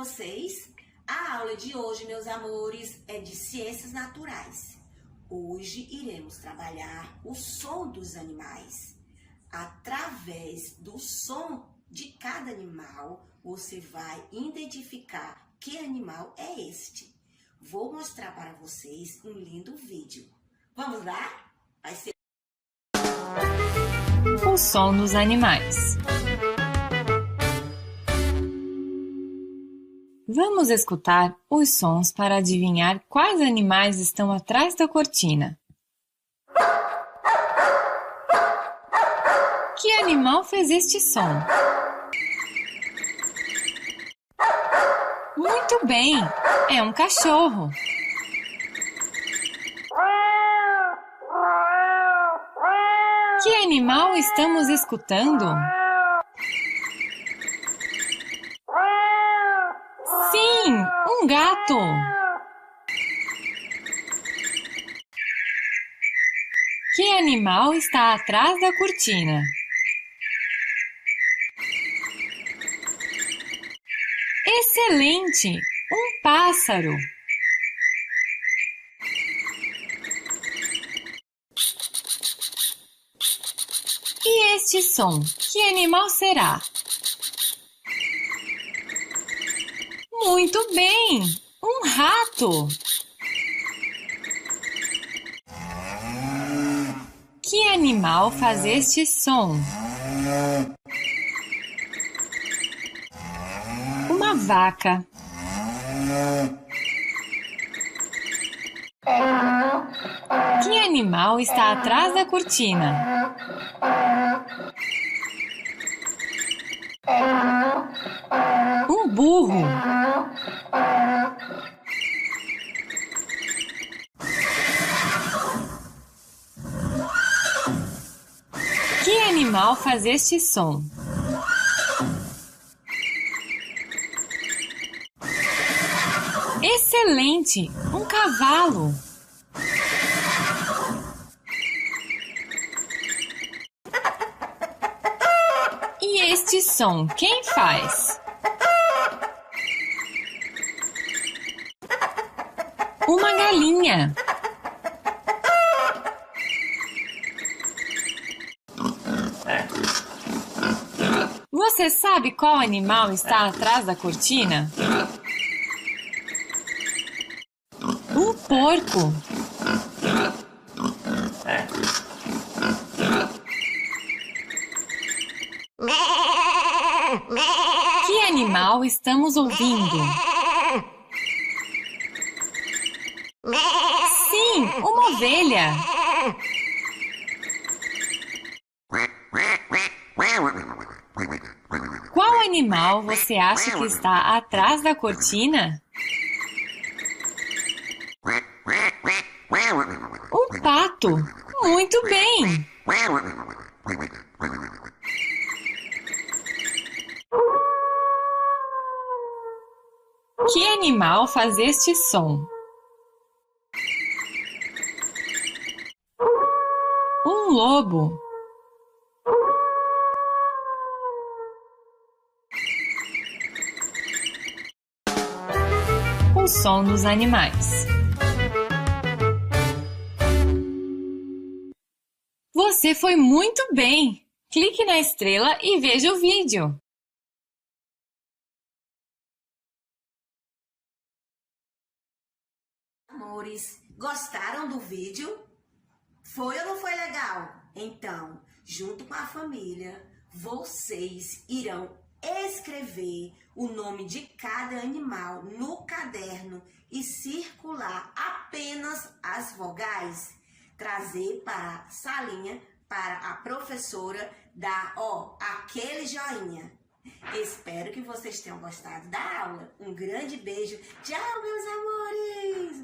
vocês? A aula de hoje, meus amores, é de Ciências Naturais. Hoje iremos trabalhar o som dos animais. Através do som de cada animal, você vai identificar que animal é este. Vou mostrar para vocês um lindo vídeo. Vamos lá? Vai ser o som dos animais. Vamos escutar os sons para adivinhar quais animais estão atrás da cortina. Que animal fez este som? Muito bem, é um cachorro. Que animal estamos escutando? Sim, um gato. Que animal está atrás da cortina? Excelente! Um pássaro. E este som? Que animal será? Muito bem! Um rato! Que animal faz este som? Uma vaca. Que animal está atrás da cortina? Um burro. Que animal faz este som? Excelente! Um cavalo. E este som, quem faz? Uma galinha. Você sabe qual animal está atrás da cortina? Um porco. Que animal estamos ouvindo? Sim, uma ovelha. Qual animal você acha que está atrás da cortina? Um pato. Muito bem. Que animal faz este som? Um lobo. O som dos animais. Você foi muito bem! Clique na estrela e veja o vídeo. Amores, gostaram do vídeo? Foi ou não foi legal? Então, junto com a família, vocês irão escrever o nome de cada animal no caderno e circular apenas as vogais. Trazer para a salinha para a professora dar, aquele joinha. Espero que vocês tenham gostado da aula. Um grande beijo. Tchau, meus amores!